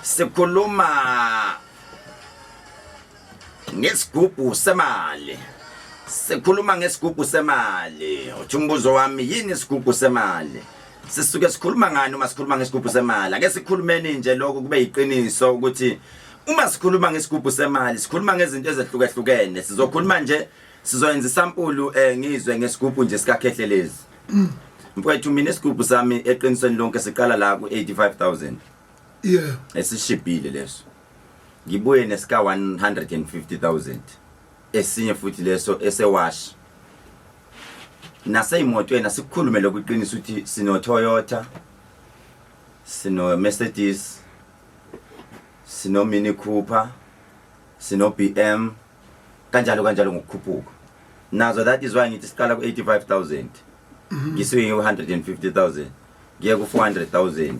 sikhuluma ngesigubhu semali. Sikhuluma ngesigubhu semali. Uthi umbuzo wami yini isigubhu semali? Sisuke sikhuluma ngani uma sikhuluma ngesigubhu semali? Ake sikhulumeni nje lokho kube yiqiniso ukuthi uma sikhuluma ngesigubhu semali sikhuluma ngezinto ezehlukahlukene. Sizokhuluma nje sizoyenza isampulu ngizwe ngesigubhu nje sikakhehlelezi. Mfowethu mina isigubhu sami eqinisweni lonke siqala la ku 85,000. Yeah. Esishibhile leso. Ngibuye nesika 150,000. Esinye futhi leso esewash. Naseyimotweni asikhulume lokuqinisa ukuthi sino Toyota, sino Mercedes, sino Mini Cooper, sino BM, kanjalo ngokukhuphuka. Nazo that is why ngithi siqala ku 85,000. Ngisuke nge 150,000. Ngiye ku 400,000.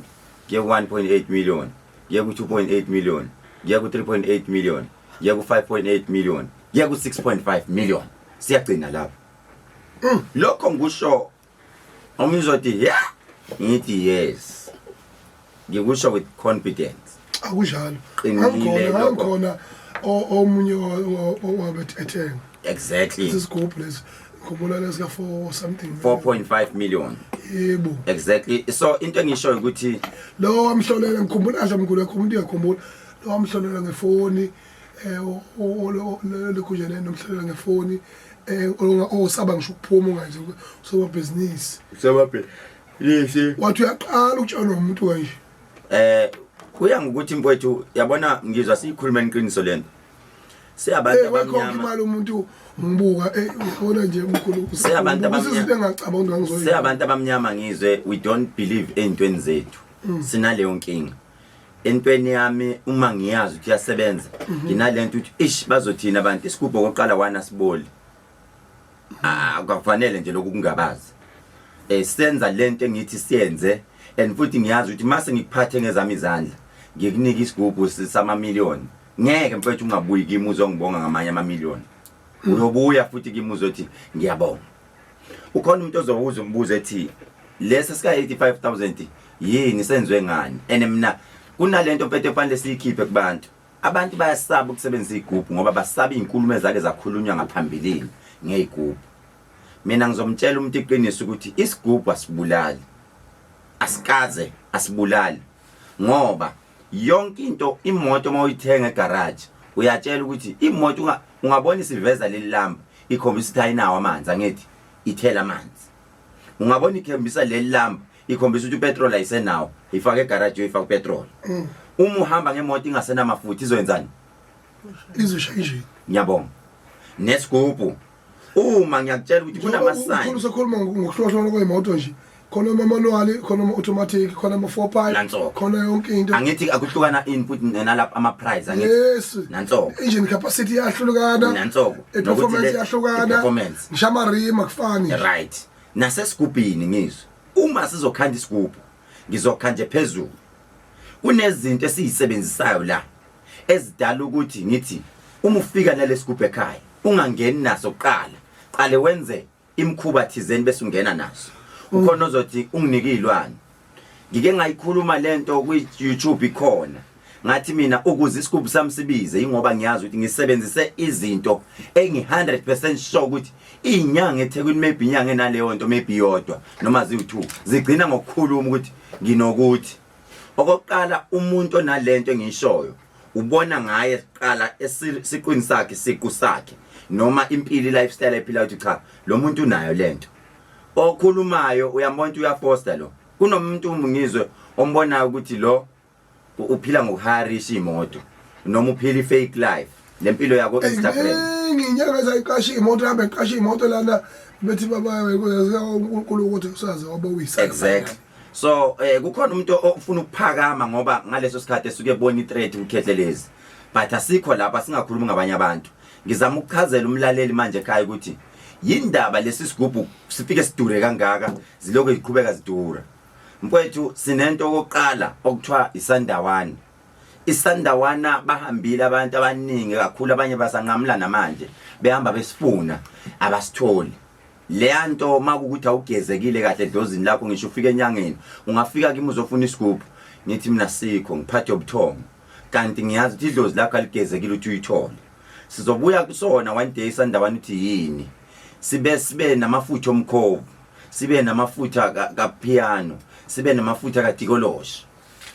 Ngiye ku 1.8 million. Ngiye ku 2.8 million. Ngiye ku 3.8 million. Ngiye ku 5.8 million. Ngiye ku 6.5 million. Siyagcina lapho. Lokho ngisho umizothi yeah ngithi yes. Ngikusho with confidence. Akunjalo. Angikhona omunye owabethenga. Exactly. This group lesi ngibona lesika for something 4.5 million. Yebo. Exactly. So into engisho ukuthi lo wamhlolela ngikhumbula adla mkhulu yakho yakhumbula lo wamhlolela ngefoni lokujene nomhlolela ngefoni osaba ngisho ukuphuma ungaze soba business yes wathi uyaqala ukutshana nomuntu kanje kuya ngokuthi mfowethu yabona ngizwa siyikhuluma iqiniso lento siyabantu abamnyama imali umuntu ngibuka ubona nje umkhulu siyabantu abamnyama engacabanga ngizoyini siyabantu abamnyama ngizwe we don't believe entweni zethu sinaleyo nkinga entweni yami uma ngiyazi ukuthi yasebenza nginalento ukuthi ish bazothina abantu isigubho oqala wana siboli akufanele nje lokhu kungabazi senza lento engithi siyenze and futhi ngiyazi ukuthi mase ngikuphathe ngezami izandla ngikunika isigubhu sama million ngeke mfethu ungabuyi kimi uzongibonga ngamanye ama million uyobuya futhi kimi uzothi ngiyabonga ukhona umuntu ozobuza umbuzo ethi lesa sika 85,000 yini senzwe ngani ene mina kunalento mfethu efanele siyikhiphe kubantu abantu bayasaba ukusebenzisa igubhu ngoba basaba izinkulumo ezake zakhulunywa ngaphambilini ngeyigubhu mina ngizomtshela umuntu iqiniso ukuthi isigubhu asibulali asikaze asibulali ngoba yonke into imoto mawuyithenga egarage uyatshela ukuthi imoto ungabona isiveza lelilamba ikhombisa ukuthi ayinawo amanzi angithi ithela amanzi ungabona ikhombisa lelilamba ikhombisa ukuthi upetrol ayisenawo ifaka egarage uyifaka upetrol uma uhamba ngemoto ingasena mafutha izowenzani izoshayisha ngiyabonga nesigubhu uma ngiyakutshela ukuthi kunama sign ukhuluma ngokuhlohlwa kwemoto nje khona manual khona automatic khona ama 4 pipe khona yonke into angithi akuhlukana input nalapha ama price angithi yes nansoko engine capacity yahlukana nansoko performance yahlukana ngishama rim akufani right nasesigubhini ngizwe uma sizokhanda isigubhu ngizokhanje phezulu kunezinto esizisebenzisayo la ezidala ukuthi ngithi uma ufika nalesigubhu ekhaya ungangeni naso qale wenze imkhuba thizeni bese ungena naso ukhona ozothi unginike izilwane ngike ngayikhuluma lento ku YouTube ikhona ngathi mina ukuze isigubhu sami sibize ingoba ngiyazi ukuthi ngisebenzise izinto engi 100% sure ukuthi inyanga eThekwini maybe inyanga enaleyo nto maybe yodwa noma ziwu2 zigcina ngokukhuluma ukuthi nginokuthi okokuqala umuntu onalento engishoyo ubona ngaye qala esiqwini sakhe siqu sakhe noma impilo lifestyle ephila uthi cha lo muntu unayo lento okhulumayo uyambona uyafoster lo kunomuntu ngizwe ombonayo ukuthi lo uphila ngokuharisha imoto noma uphila fake life lempilo yako Instagram nginyaka zayiqasha imoto yabe ngiqasha imoto lana bethi baba uNkulunkulu ukuthi usaze waba uyisa exactly so kukhona umuntu ofuna ukuphakama ngoba ngaleso sikhathi esuke ebona ithreat ukukhehlelezi but asikho lapha singakhuluma ngabanye abantu ngizama ukuchazela umlaleli manje ekhaya ukuthi yindaba lesi sigubhu sifike sidure kangaka ziloko iqhubeka zidura mfowethu sinento okoqala okuthiwa isandawana isandawana bahambile abantu abaningi kakhulu abanye basanqamla namanje behamba besifuna abasitholi leyanto makukuthi awugezekile kahle edozini lakho ngisho ufika enyangeni ungafika kimi uzofuna isigubhu ngithi mina sikho ngiphathe ubuthongo kanti ngiyazi ukuthi idlozi lakho aligezekile uthi uyithole sizobuya kusona one day sandawana uthi yini sibe namafutha omkhovu sibe namafutha kapiano sibe namafutha kaDikoloshi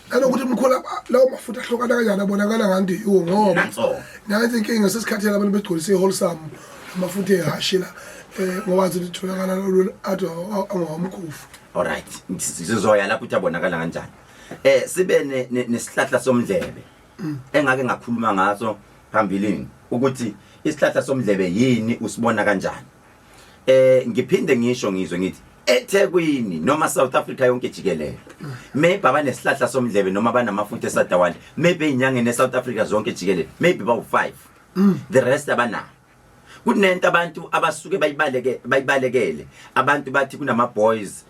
Anokuthi mkhulu lawo mafutha ahlukana kanjani abonakala ngathi yiwo ngoba nansi inkinga sesikhathela abantu begcolise wholesome amafutha ehashi la ngoba zitholakala athi angomkhofu. Alright sizoya lapho uthi abonakala kanjani sibe nesihlahla somdlebe engake ngakhuluma ngaso phambilini ukuthi isihlahla somdlebe yini usibona kanjani ngiphinde ngisho ngizwe ngithi eThekwini noma South Africa yonke jikelele maybe abanesihlahla somdlebe noma banamafutha eSadawana maybe inyangeni eSouth Africa zonke jikelele maybe bawu5 the rest abana kunento abantu abasuke bayibalekele abantu bathi kunama boys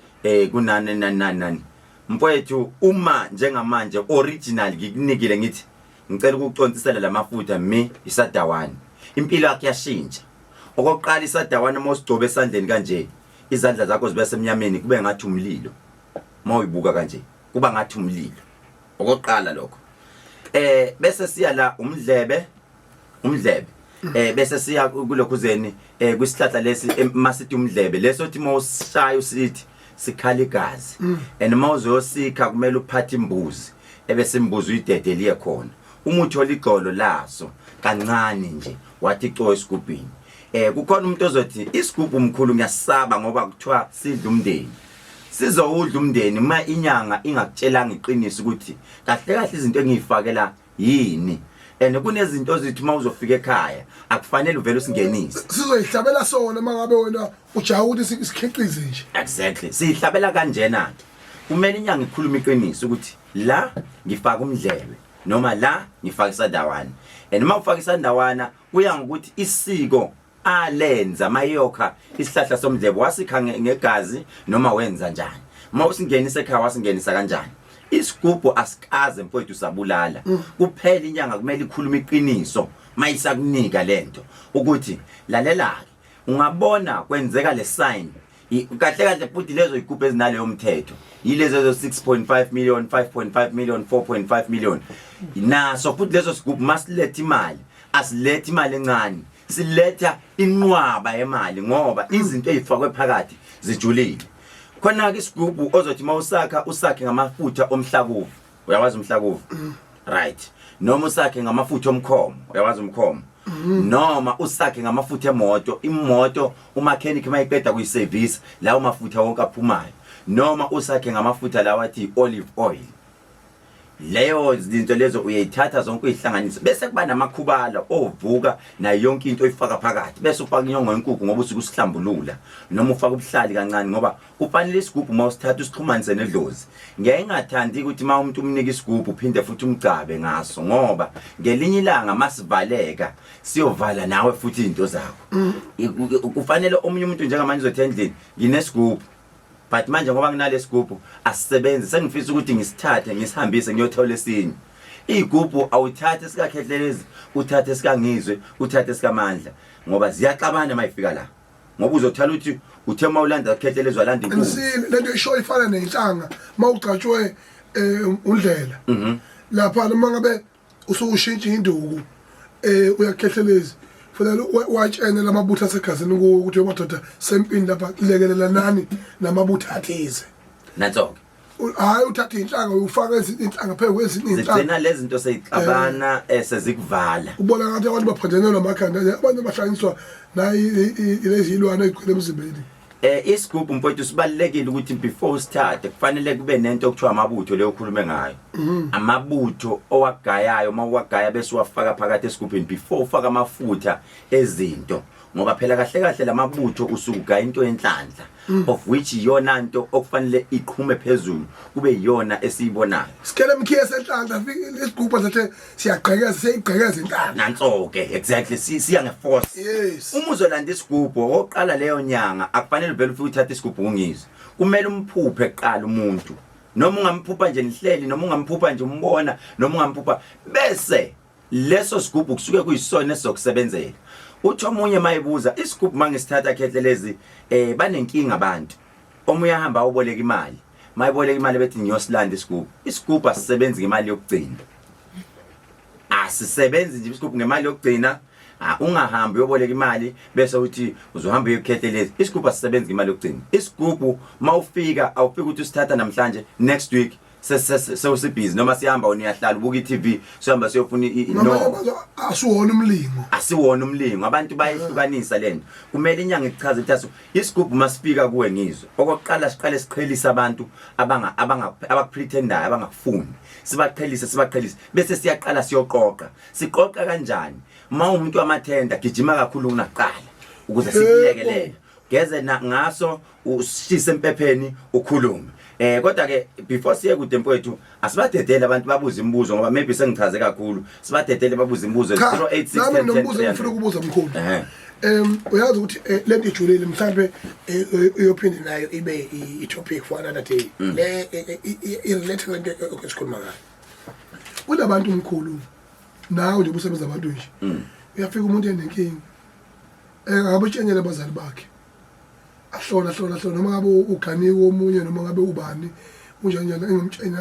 kunani mfowethu uma njengamanje original ngikunikile ngithi ngicela ukuconcisela lamafutha iSadawana impilo yakhe yashintsha okokuqala iSadawana mosigcobe esandleni kanje izandla zakho zibe semnyameni kube ngathi umlilo mawuyibuka kanje kuba ngathi umlilo okokuqala lokho bese siya la umdlebe bese siya kulokhuzeni kwisihlahla lesi masithi umdlebe leso thi mawusishaya usithi sikhala igazi and mawuzosikha kumele uphathe imbuzi ebese imbuzi uyidedeliye khona umuthi oligqolo laso kancane nje wathi coy isigubhini kukhona umuntu ozothi isigubhu umkhulu ngiyasaba ngoba kuthiwa sidla umndeni sizowudla umndeni ma inyanga ingakutshelanga iqiniso ukuthi kahle kahle izinto engiyifakela yini and kunezinto ozithi mawuzofika ekhaya akufanele uvele usingenise sizoyihlabela sona mangabe wena ujaha ukuthi isikhiqize nje exactly sihlabela kanjena ke kumele inyanga ikhuluma iqiniso ukuthi la ngifaka umdlebe noma la ngifaka iSadawana and uma ufaka iSadawana kuya ngokuthi isiko alenza mayokha isihlahla somdlebe wasikha ngegazi noma wenza njani mawusingenisa ekhaya wasingenisa kanjani isigubhu asikaze mfowethu sabulala kuphela inyanga kumele ikhuluma iqiniso mayisakunika lento ukuthi lalela ungabona kwenzeka le sign kahle kahle futhi lezo igubhu ezinaleyo umthetho yilezo 6.5 million 5.5 million 4.5 million naso futhi lezo sigubhu masilethe imali asilethe imali encane siletha inqwaba yemali ngoba izinto ezifakwe phakathi zijulile khona ke isigubhu ozothi mawusakha usakhe ngamafutha omhlakuvu uyawazi umhlakuvu right noma usakhe ngamafutha omkhomo uyawazi umkhomo noma usakhe ngamafutha emoto imoto umechanic mayiqeda kuyiservice lawo mafutha wonke aphumayo noma usakhe ngamafutha lawa athi olive oil leyo izinto lezo uyayithatha zonke uyihlanganisa bese kuba namakhubala ovuka na yonke into oyifaka phakathi bese ufaka inyongo yenkukhu ngoba usuke usihlambulula noma ufaka ubuhlali kancane ngoba kufanele isigubhu mawusithatha usixhumanise nedlozi ngiyayengathandi ukuthi ma umuntu umnika isigubhu uphinde futhi umgcabe ngaso ngoba ngelinye ilanga masivaleka siyovala nawe futhi izinto zakho kufanele omunye umuntu njengamanje uzothi endlini nginesigubhu but manje ngoba nginalesigubhu asisebenze sengifisa ukuthi ngisithathe ngisihambise ngiyothola esinye igubhu awuthathe sikakhethelezi uthathe sikangizwe uthathe sikamandla ngoba ziyaxabana mayifika la ngoba uzothala ukuthi uthe mawulanda ukhethelezwa landa inkulu lento isho ifana nenhlanga mawugcatshwe undlela lapha noma ngabe usushintsha induku uyakhethelezi futhi watshene lamabutha asegazini ukuthi madoda sempini lapha ilekelela nani namabutha athize nantsonke hayi uthatha inhlanga ufaka inhlanga phezulu kwezinye inhlanga zigcina lezi zinto seyixabana sezikuvala ubona ngathi abantu baphandelwa amakhanda abantu bahlanganiswa nayi lezi ilwane eziqhele emzimbeni isigubhu mfowethu sibalekile ukuthi before usithathe kufanele kube nento okuthiwa amabutho leyo ukhulume ngayo amabutho owagayayo mawagaya bese wafaka phakathi esigubhini before ufaka amafutha ezinto ngoba phela kahle kahle lamabutho usugaya into enhlanhla of which iyona into okufanele iqhume phezulu kube iyona esiyibonayo sikele mkhiye senhlanhla lesigubhu lethe siyagqekeza siyigqekeza inhlanga nantsonke exactly siya ngeforce uma uzolanda isigubhu oqala leyo nyanga akufanele vele ufike uthathe isigubhu ungizwe kumele umphuphe eqala umuntu noma ungamphupha nje nihleli noma ungamphupha nje umbona noma ungamphupha bese leso sigubhu kusuke kuyisona esizokusebenzela uthi omunye mayibuza isigubhu mangisithatha khethelezi banenkinga abantu omunye ahamba uboleka imali mayiboleka imali bethi ngiyosilanda isigubhu asisebenzi ngemali yokugcina asisebenzi nje isigubhu ngemali yokugcina ungahambi uyoboleka imali bese uthi uzohamba uyokhetheleza isigubhu asisebenzi ngemali yokugcina isigubhu mawufika awufika ukuthi usithatha namhlanje next week sewusibhizi noma sihamba uniyahlala ubuka iTV sohamba siyofuna no asiwona umlingo abantu bayihlukanisa lento kumele inyanga ichaze ukuthi isigubhu masifika kuwe ngizwe okokuqala siqale siqhelisa abantu abapretender abangafuni sibaqhelise bese siyaqala siyoqoqa siqoqa kanjani umuntu wamathenda gijima kakhulu kunaqala ukuze sikulekelele geze ngaso usishise empepheni ukhulume kodwa ke before siye kude mfowethu asibadedele abantu babuza imibuzo ngoba maybe sengichaze kakhulu sibadedele babuza imibuzo 086 nami nombuzo ngifuna ukubuza mkhulu uyazi ukuthi lento ijulile mhlambe uyophinde nayo ibe i-topic for another day le i-related lento esikhuluma ngayo kunabantu mkhulu nawe nje ubusebenza abantu nje uyafika umuntu enenkinga akabutshengele abazali bakhe ahlola noma ngabe uganiwe omunye noma ngabe ubani unjani engimtshela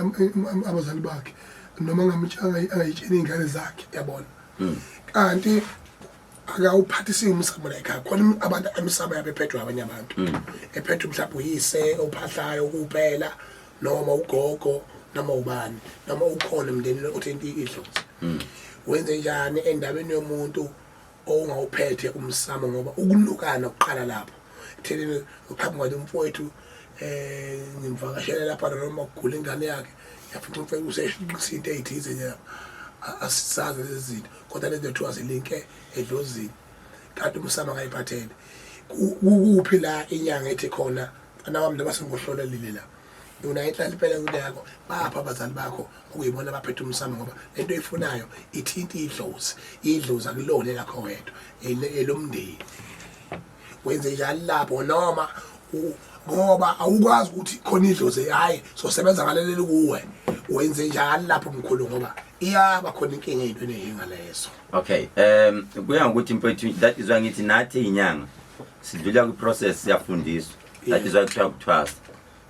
abazali bakhe noma ngamtshanga angayitshela ingane zakhe yabona kanti akawuphathisi umsamo la ekhaya khona abantu emsamo yabephethwe abanye abantu ephethwe mhlawumbe uyise ophahlayo kuphela noma ugogo noma ubani noma ukhona emndenini othinta idlozi wenze njani endabeni yomuntu ongawuphethe umsamo ngoba ukunukana oqala lapho theleni uqhamuka ngale mfowethu ngimvakashela lapha noma ukugula ingane yakhe yafuna umfowethu useshisa into ezithize nje asisazi lezi zinto kodwa lezi zethu azilinke edlozini kanti umsamo ngayiphathele kuphi la inyanga ethi khona anawami nabasengohlolelile la yona inhlali impela into yakho bapha abazali bakho ukuyibona baphethe umsamo ngoba lento eyifunayo ithinta idlozi akulona lakho wedwa elomndeni wenze njalo lapho noma ngoba awukwazi ukuthi khona idlozi hayi sosebenza ngalelele kuwe wenze njalo lapho mkhulu ngoba iyaba khona inkinga ezintweni ezingalezo. Okay, kuya ngokuthi mfowethu that is why ngithi nathi inyanga sidlula ku process yafundiswa that is why kuthiwa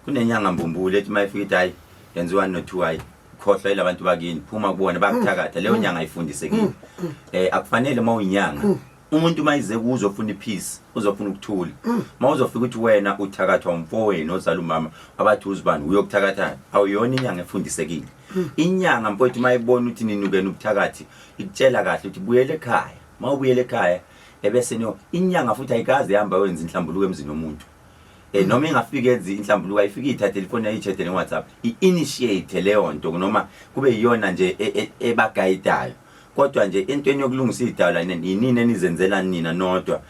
kunenyanga mbumbulu ethi mayifika ithi hayi yenziwa no 2 hayi khohlwa ilabantu bakini phuma kubona bakuthakatha leyo nyanga ayifundisekile akufanele mawuyinyanga umuntu mayize kuzofuna ipeace uzofuna ukuthula mawuzofika ukuthi wena uthakathwa umfowenu ozala umama abathi uzibani uyokuthakatha awuyona inyanga efundisekile inyanga mfowethu mayibona ukuthi ninukene ubuthakathi ikutshela kahle ukuthi buyele ekhaya mawubuyele ekhaya ebese no inyanga futhi ayikaze ihamba wenza inhlambuluko emzini womuntu noma ingafika enzi inhlambuluko ayifika ithathe telefoni ayichethe WhatsApp initiate leyo nto noma kube yiyona nje ebagayidayo kodwa nje entweni yokulungisa idala yinini enizenzela nina nodwa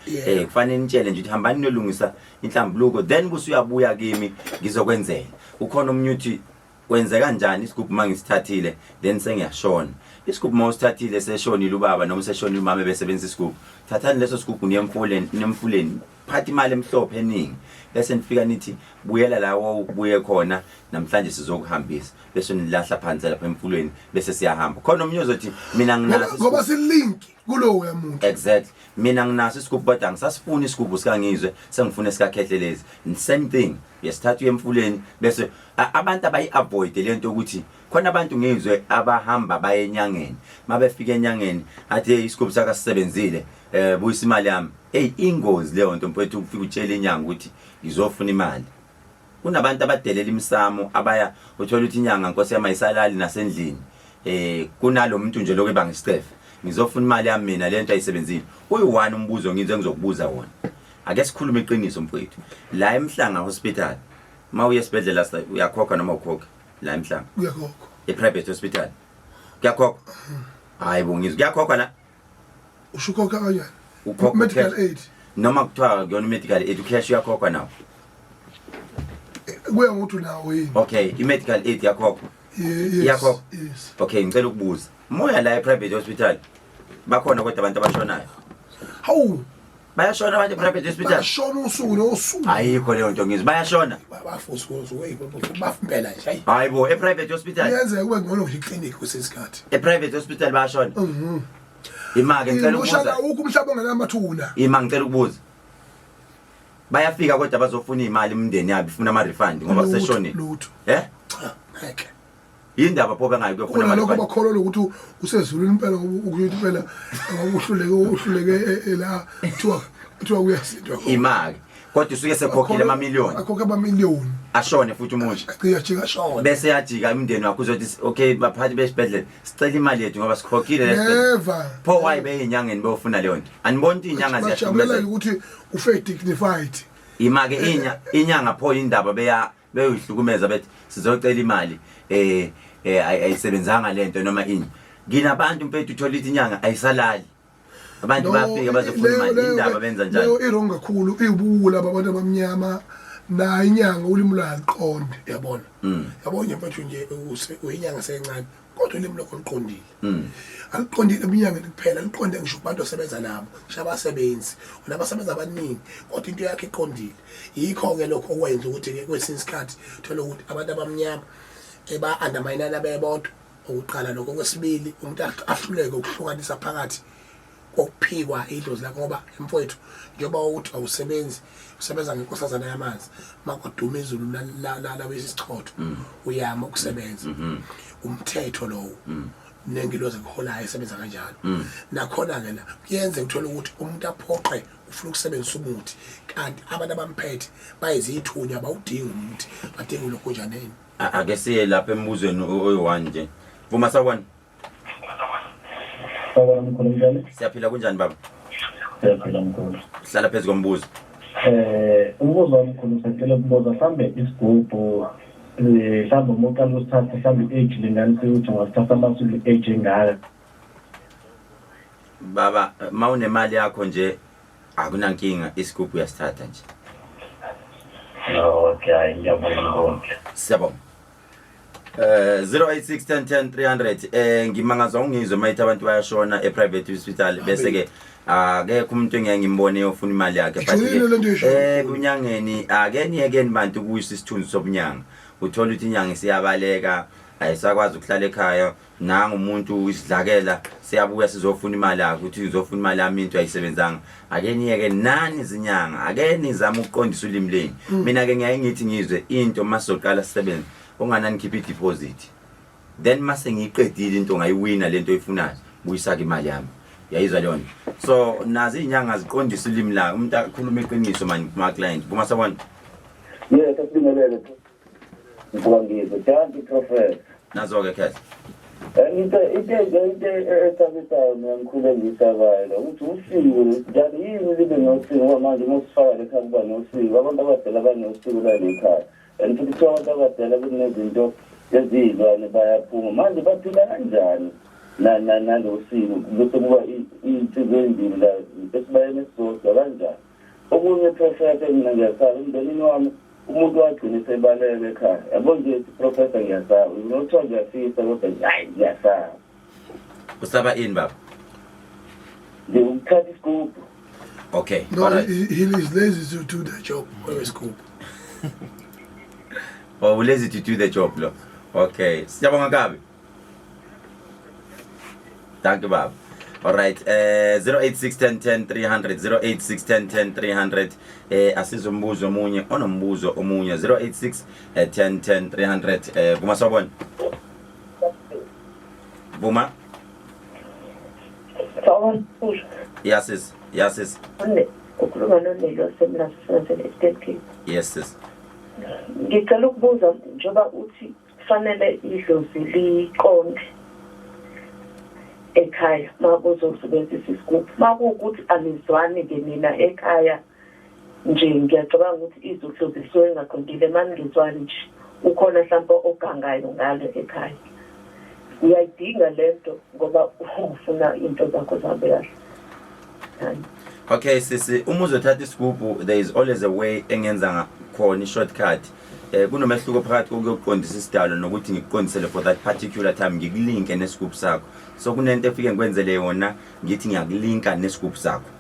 kufanele nitshele nje ukuthi hambani nolungisa inhlambuluko then busuyabuya kimi ngizokwenzela ukhona umnyuthi wenze kanjani isigubhu mangisithathile then sengiyashona isigubhu mawusithathile seshonile ubaba noma seshonile umama besebenzisa isigubhu thathani leso sigubhu niyemfuleni phathi imali emhlophe eningi bese nifika nithi buyela lawo ubuye khona namhlanje sizokuhambisa bese nilahla phansi lapha emfulweni bese siyahamba khona omnye uzothi mina nginaso ngoba silink kulowo yamuntu exactly mina nginaso isigubhu kodwa ngisasifuna isigubhu sikangizwe sengifuna sikakhethelezi same thing yesithathu emfuleni bese abantu abayi-avoid lento ukuthi khona abantu ngizwe abahamba baye enyangeni mabefika enyangeni athi isigubhu sakasisebenzile buyisa imali yami ingozi leyo nto mfowethu ukufika utshela inyanga ukuthi ngizofuna imali kunabantu abadelela imsamo abaya uthola ukuthi inyanga Nkosi yami ayisalali nasendlini kunalo muntu nje lokho ebangisicefe ngizofuna imali yami mina lento ayisebenzile uyi-1 umbuzo ngizokubuza wona ake sikhulume iqiniso mfowethu la eMhlanga hospital mawuye esibhedlela uyakhokha noma ukhokha la eMhlanga uyakhokha e-private hospital kuyakhokha hayibo ngizwe kuyakhokha la ushukhokha kanjani ukhokha medical aid noma kuthiwa kuyona medical aid ucash uyakhokha nawo kuya ngokuthi nawo yini okay i-medical aid yakhokha yes okay ngicela ukubuza moya la e-private hospital bakhona kodwa abantu abashonayo hawu bayashona abantu e-private hospital bayashona usuku nosuku ayikho leyo nto ngizwe bayashona bafuthi usuku bafimpela nje hayibo e-private hospital yenze kube ngcono nje iclinic kusesikhathi e-private hospital bayashona imake ngicela ukubuza ushala ukho umhlaba ongenamathuna ngicela ukubuza bayafika kodwa bazofuna imali umndeni yabo ifuna ama refund ngoba seshonile lutho cha ngeke indaba pho bengayi kuyofuna kuna ama lokho refund bakholwa ukuthi usezulwini impela ukuthi impela uhluleke la kuthiwa uyasindwa imali kodwa usuke sekhokhile ama million akhokha ama million ashone futhi umuntu iyajika shona bese yajika umndeni wakho uzothi okay baphathi besibedlela sicela imali yethu ngoba sikhokhile never pho why beyinyangeni beyofuna leyo nto aniboni inyanga ziyajabulela ziyahlukumeza ukuthi ufe dignified imake inyanga pho indaba beyihlukumeza bethi sizocela imali ayisebenzanga lento noma ini nginabantu mfethu uthola ithi inyanga ayisalali abantu bafika bazofuna imali indaba benza njalo leyo irong kakhulu ibuwula abantu abamnyama na inyanga ulimi laqonde yabona yabona mfethu nje uyinyanga sencane kodwa ulimi lokho liqondile aliqondile eminyanga kuphela liqonde ngisho kubantu asebenza nabo shabasebenzi unabasebenza abaningi kodwa into yakhe iqondile yikho ke lokho okwenza ukuthi ke kwesinye isikhathi uthola ukuthi abantu abamnyama eba undermine bebodwa ukuqala lokho kwesibili umuntu ahluleke ukuhlukanisa phakathi kokuphikwa idlozi lakho ngoba emfowethu njengoba ukuthi awusebenzi usebenza ngenkosazana yamanzi makwaduma izulu la wesichotho uyama ukusebenza umthetho lowo nengiloze kuholayo esebenza kanjalo nakhona ke la kuyenze uthola ukuthi umuntu aphoqe ufuna ukusebenzisa umuthi kanti abantu abamphethe bayizithunya bawudinga umuthi badinga lokho njaneni ake siye lapha embuzweni oyi1 nje Vuma sawona mkhulu siyaphila kunjani baba siyaphila mkhulu hlala phezulu kombuzo umbuzo omkhulu sicela ukubuza mhlambe isigubhu mhlambe umuntu alosithatha mhlambe age linganise ukuthi ngasithatha amasulu age engaka baba mawunemali yakho nje akunankinga isigubhu uyasithatha nje okay ngiyabonga siyabonga 08610300 ngimangazwa ungizwe mayithi abantu bayashona eprivate hospital bese ke akekho umuntu engeke ngimbone ofuna imali yakhe but kunyangeni akeniyekeni bantu kuyisa isithunzi sobunyanga uthola ukuthi inyanga isiyabaleka ayisakwazi ukuhlala ekhaya nanga umuntu isidlakela siyabuya sizofuna imali yakhe uthi uzofuna imali yami into ayisebenzanga akeniyeke nani izinyanga akenizama ukuqondisa ulimi leni mina ke ngiyaye ngithi ngizwe into masoqala sisebenza unganani keep deposit then mase ngiqedile into ngayiwina lento oyifunayo buyisa ke imali yami yayizwa leyo so nazi inyanga ziqondisa ulimi la umuntu akhuluma iqiniso manje kuma client Vuma sawona yes asibingelele ngibongile kanti professor nazo ke khesi into ethabisayo ngikhule ngisabayela ukuthi usiko njalo yini libe nosiko manje musifaka lekhaya kuba nosiko abantu abadala banosiko la lekhaya and futhi abantu abadala kunezinto ezilwane bayaphuma manje baphila kanjani nalosiko bese kuba insizwe endini la esibayeni sisodwa kanjani okunye professor mina ngiyasala umndenini wami umuntu wagcina sebaleke ekhaya yabo nje professor ngiyasala unothiwa ngiyafisa kodwa hayi ngiyasala usaba ini baba ngikuthatha isigubhu okay no he is lazy to do the job where is scoop oh lazy to do the job lo okay siyabonga kabi thank you baba alright 08610300 08610300 asizombuzo omunye onombuzo omunye 08610300 Vuma sawona Vuma sawona yes ande ukhuluma noNelo semina sisebenzele estate yes sis ngicela ukubuza njoba uthi kufanele idlozi liqonde ekhaya makuzosebenzisa isigubhu makuwukuthi anizwani ke mina ekhaya nje ngiyacabanga ukuthi izidlozi lisuke ngaqondile manje ngizwani nje ukhona mhlawumbe ogangayo ngalo ekhaya uyayidinga lento ngoba ufuna into zakho zabe kahle okay sisi uma uzothatha isigubhu there is always a way engenza khona i-shortcut kunomehluko phakathi kokuqondisa isidalo nokuthi ngikuqondisele for that particular time ngikulinke nesigubhu sakho so kunento efike ngikwenzele yona ngithi ngiyakulinka nesigubhu sakho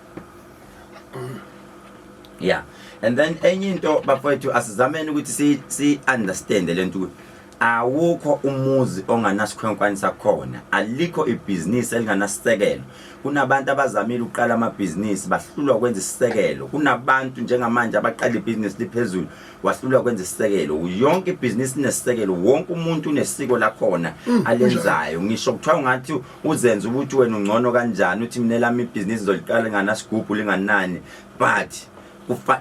yeah and then enye into bafowethu asizameni ukuthi si understand lento awukho umuzi onganasikhwenkwane sakhona, alikho ibhizinisi elinganasisekelo. Kunabantu abazamile uqala amabhizinisi bahlulwa ukwenza isisekelo. Kunabantu njengamanje abaqala ibhizinisi liphezulu wahlulwa ukwenza isisekelo. Yonke ibhizinisi inesisekelo, wonke umuntu unesiko lakhona alenzayo. Ngisho kuthiwa ngathi uzenza ukuthi wena ungcono kanjani, uthi mina lami ibhizinisi zoliqala linganasigubhu linganani, but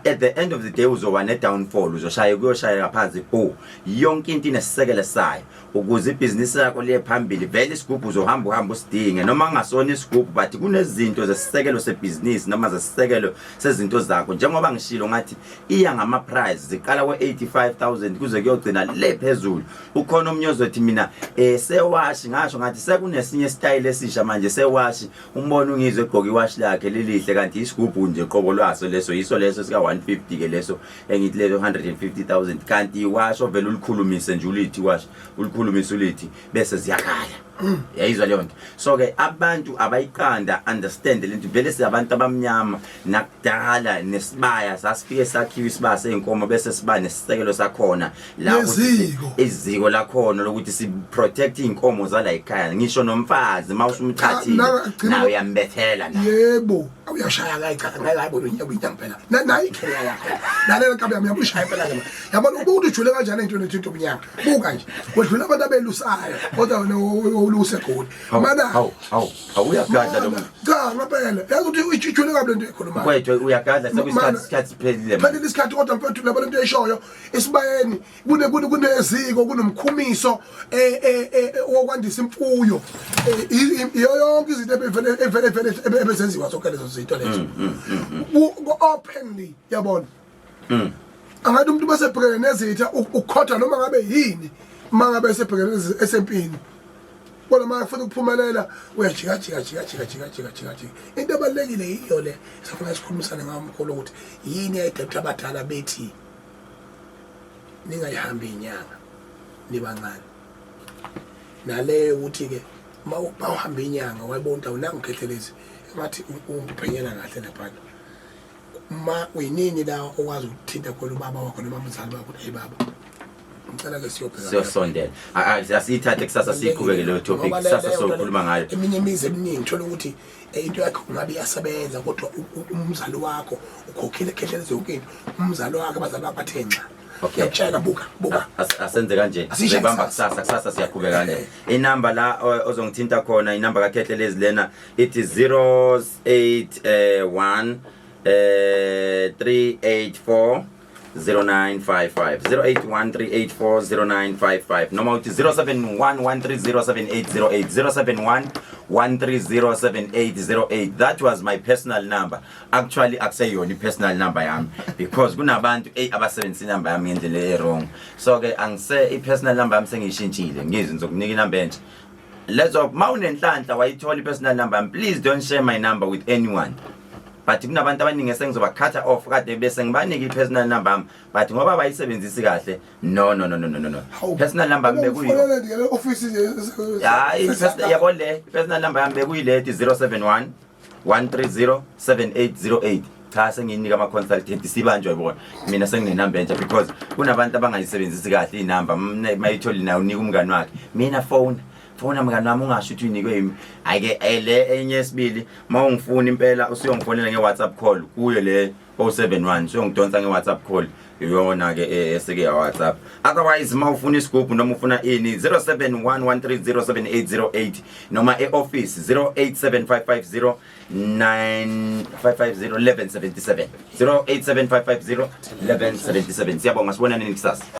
at the end of the day uzoba ne-downfall, uzoshaya kuyoshaya phansi bo. Yonke into inesisekelo sayo ukuze ibhizinisi yakho liye phambili. Vele isigubhu uzohamba usidinge noma ngasona isigubhu, but kunezinto zesisekelo sebhizinisi noma zesisekelo sezinto zakho. Njengoba ngishilo ngathi iya ngama price ziqala kwe-85,000 kuze kuyogcina le phezulu. Ukhona omnye ozothi mina sewashi, ngasho ngathi sekunesinye style esisha manje sewashi, umbona ungizwe egqoka iwashi lakhe lelihle kanti isigubhu nje qobo lwaso leso yiso leso sika 150 ke leso engithi leso 150,000 kanti iwashi ovela ulikhulumise nje ulithi iwashi ulikhulumise ulithi bese ziyakhala. Yayizwa leyo nto. So ke abantu abayiqanda understand lento vele siyabantu abamnyama nakudala nesibaya sasifike sakhiwa isibaya seinkomo bese siba nesisekelo sakhona la iziko lakhona lokuthi si protect inkomo zala ekhaya. Ngisho nomfazi mawusumthathile nawe uyambethela na. Yebo, uyashaya ngayibona unyaka phela. Nayi ikhaya yakho. Lalela kabe uyamshaya phela ke. Yabona ubuthi ujule kanjani into nethinto omnyama. Buka nje. Wedlula abantu abelusayo. Kodwa wena uluse khona mana awuyagadla lo muntu cha ngaphela yazi ukuthi uyichithule kabi lento ekhuluma kwethu uyagadla sekuyisikhathi siphelile manje isikhathi kodwa mfethu labo lento eshoyo esibayeni kuneziko kunomkhumiso okwandisa imfuyo yonke izinto ebezenziwa zonke lezo zinto lezo openly yabona angathi umuntu bese bhekene nezitha ukukhoda noma ngabe yini mangabe sebhekene esempini. Bona mafuna ukuphumelela uyajika into ebalekile yiyo le sifuna isikhulumisane ngamkhulu ukuthi yini ayidepth abadala bethi ningayihambi inyanga nibancane nale ukuthi ke mawuhamba inyanga wayibona unangikhethelezi ngathi uphenyela kahle lapha ma uyinini la okwazi ukuthinta khona ubaba wakho noma umzali wakho hey baba ngicela ke siyosondela asiyithathe kusasa siqhubeke leyo topic kusasa sokhuluma ngayo. Eminye imizi eminingi uthola ukuthi into yakho ngabe iyasebenza kodwa umzali wakho ukhokhile khehle zonke into umzali wakho abazali bakho bathenxa. Okay, yachela buka asenze kanje sibamba kusasa siyaqhubeka kanje. Inamba la ozongithinta khona inamba kaKhethelezi lena it is 081 384 0955 0813840955 noma uthi 0711307808 0711307808. That was my personal number. Actually akuseyona personal number yami because kunabantu abasebenzisa inamba yami ngendlela wrong. So ke angise ipersonal number yami sengishintshile ngizi ngizokunika inamba entsha. Lezo mawunenhlanhla wayithola ipersonal number yami, please don't share my number with anyone. But kunabantu abaningi esengizoba cut off kade bese ngibanika ipersonal number yami but ngoba bayisebenzisi kahle no personal number yami bekuyiyo office yabo le personal number yami bekuyile 071 130 7808. Cha senginika ama consultant sibanjwe yabona mina senginenamba entsha because kunabantu abangayisebenzisi kahle inamba mayitholi nayo unika umngani wakhe mina phone mngani wami ungasho ukuthi uyinikwe yimi ayike le enye esibili mawungifuna impela usiyongifonela ngeWhatsApp call kuyo le 071 usiyongidonsa ngeWhatsApp call iyona ke esike ya WhatsApp. Otherwise mawufuna isigubhu noma ufuna ini 0711307808 noma eoffice 087550 1177 087550 1177. Siyabonga sibonane kusasa.